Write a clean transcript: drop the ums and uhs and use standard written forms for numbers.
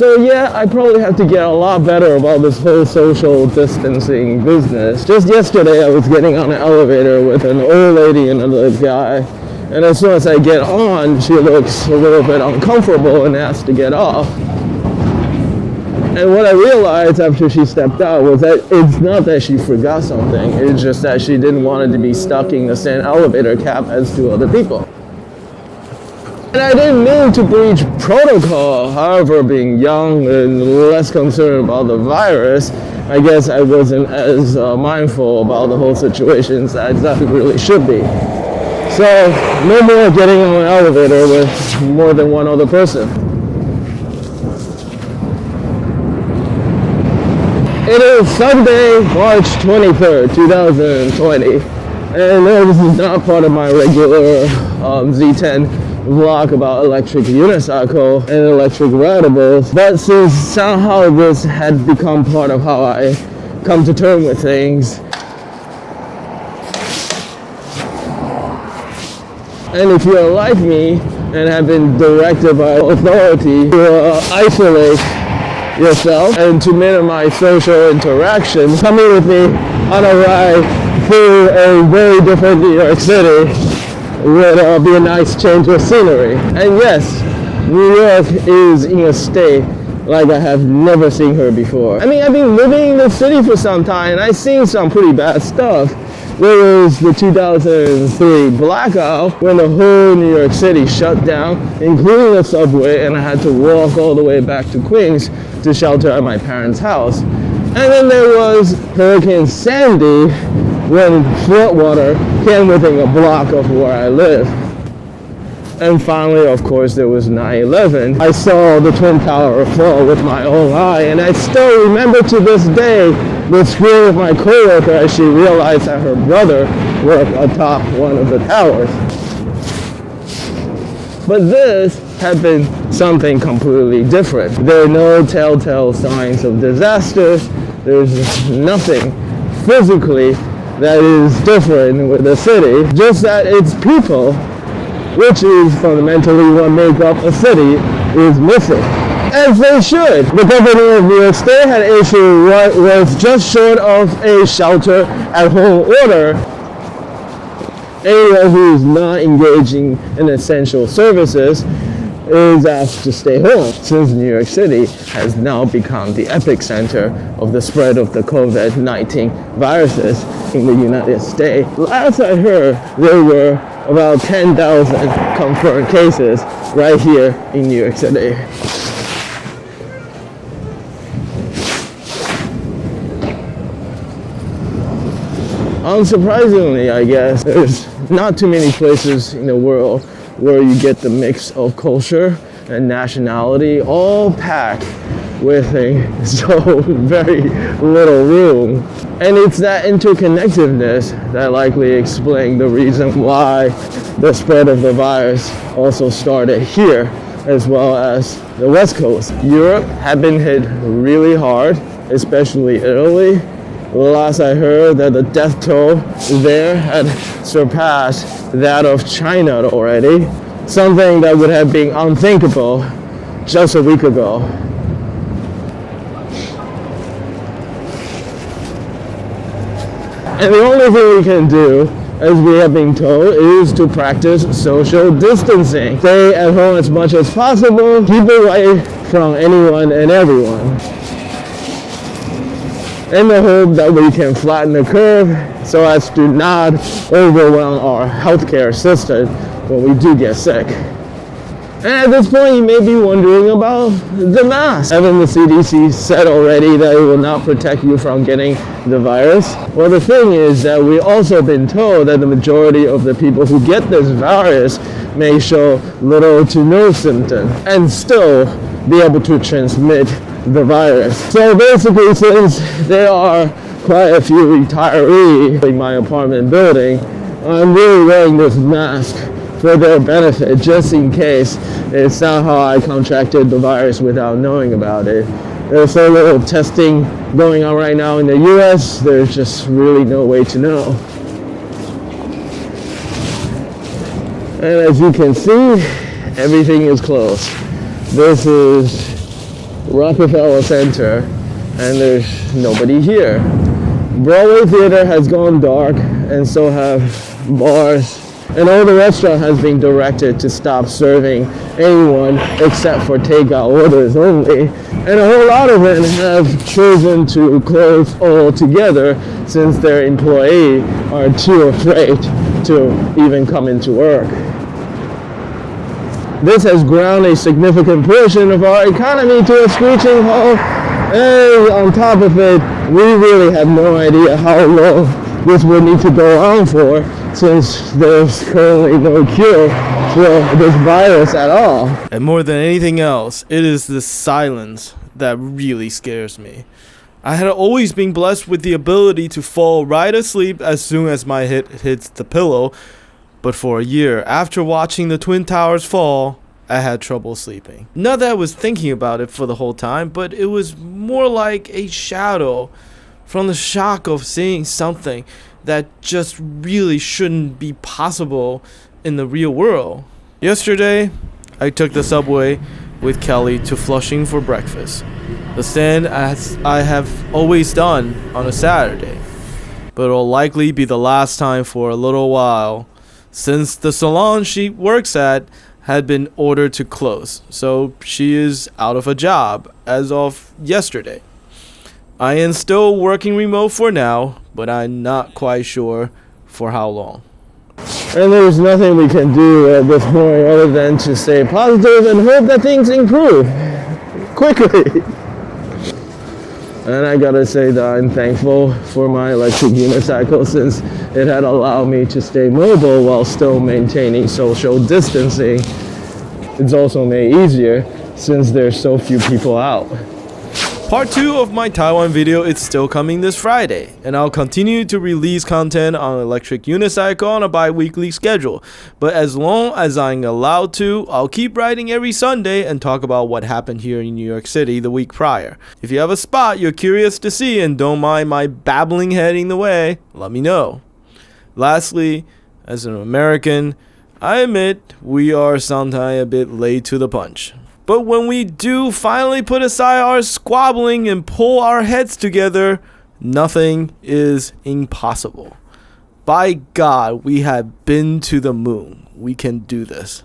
So yeah, I probably have to get a lot better about this whole social distancing business. Just yesterday I was getting on an elevator with an old lady and another guy, and as soon as I get on, she looks a little bit uncomfortable and asks to get off. And what I realized after she stepped out was that it's not that she forgot something, it's just that she didn't want it to be stuck in the same elevator cab as two other people. And I didn't mean to breach protocol, however, being young and less concerned about the virus, I guess I wasn't as mindful about the whole situation as I really should be. So, no more getting on an elevator with more than one other person. It is Sunday, March 23rd, 2020, and this is not part of my regular Z10 vlog about electric unicycle and electric rideables, but since somehow this had become part of how I come to terms with things, and if you're like me and have been directed by authority to isolate yourself and to minimize social interaction, coming with me on a ride through a very different New York City would be a nice change of scenery. And yes, New York is in a state like I have never seen her before. I mean, I've been living in the city for some time and I've seen some pretty bad stuff. There was the 2003 blackout when the whole New York City shut down, including the subway, and I had to walk all the way back to Queens to shelter at my parents' house. And then there was Hurricane Sandy, when floodwater came within a block of where I live. And finally, of course, there was 9/11. I saw the Twin Tower fall with my own eye, and I still remember to this day the scream of my coworker as she realized that her brother worked atop one of the towers. But this had been something completely different. There are no telltale signs of disaster. There's nothing physically that is different with the city, just that its people, which is fundamentally what make up a city, is missing. As they should. The governor of New York State had issued what was just short of a shelter-at-home order. Anyone who is not engaging in essential services is asked to stay home, since New York City has now become the epicenter of the spread of the COVID-19 viruses in the United States. Last I heard, there were about 10,000 confirmed cases right here in New York City. Unsurprisingly, I guess, there's not too many places in the world where you get the mix of culture and nationality all packed within so very little room. And it's that interconnectedness that likely explains the reason why the spread of the virus also started here as well as the West Coast. Europe had been hit really hard, especially Italy. Last I heard that the death toll there had surpassed that of China already, something that would have been unthinkable just a week ago. And the only thing we can do, as we have been told, is to practice social distancing. Stay at home as much as possible, keep away from anyone and everyone, in the hope that we can flatten the curve so as to not overwhelm our healthcare system when we do get sick. And at this point, you may be wondering about the mask. Haven't the CDC said already that it will not protect you from getting the virus? Well, the thing is that we've also been told that the majority of the people who get this virus may show little to no symptoms and still be able to transmit the virus. So basically, since there are quite a few retirees in my apartment building, I'm really wearing this mask for their benefit, just in case it's somehow I contracted the virus without knowing about it. There's so little testing going on right now in the US, there's just really no way to know. And as you can see, everything is closed. This is Rockefeller Center, and there's nobody here. Broadway Theater has gone dark, and so have bars, and all the restaurant has been directed to stop serving anyone except for takeout orders only, and a whole lot of them have chosen to close altogether since their employees are too afraid to even come into work. This has ground a significant portion of our economy to a screeching halt, and on top of it, we really have no idea how long this will need to go on for, since there's currently no cure for this virus at all. And more than anything else, it is the silence that really scares me. I had always been blessed with the ability to fall right asleep as soon as my head hits the pillow, but for a year after watching the Twin Towers fall, I had trouble sleeping. Not that I was thinking about it for the whole time, but it was more like a shadow from the shock of seeing something that just really shouldn't be possible in the real world. Yesterday, I took the subway with Kelly to Flushing for breakfast, the stand as I have always done on a Saturday, but it'll likely be the last time for a little while, since the salon she works at had been ordered to close, so she is out of a job as of yesterday. I am still working remote for now, but I'm not quite sure for how long. And there's nothing we can do at this point other than to stay positive and hope that things improve quickly. And I gotta say that I'm thankful for my electric unicycle, since it had allowed me to stay mobile while still maintaining social distancing. It's also made easier since there's so few people out. Part 2 of my Taiwan video is still coming this Friday, and I'll continue to release content on electric unicycle on a bi-weekly schedule. But as long as I'm allowed to, I'll keep writing every Sunday and talk about what happened here in New York City the week prior. If you have a spot you're curious to see and don't mind my babbling heading the way, let me know. Lastly, as an American, I admit we are sometimes a bit late to the punch. But when we do finally put aside our squabbling and pull our heads together, nothing is impossible. By God, we have been to the moon. We can do this.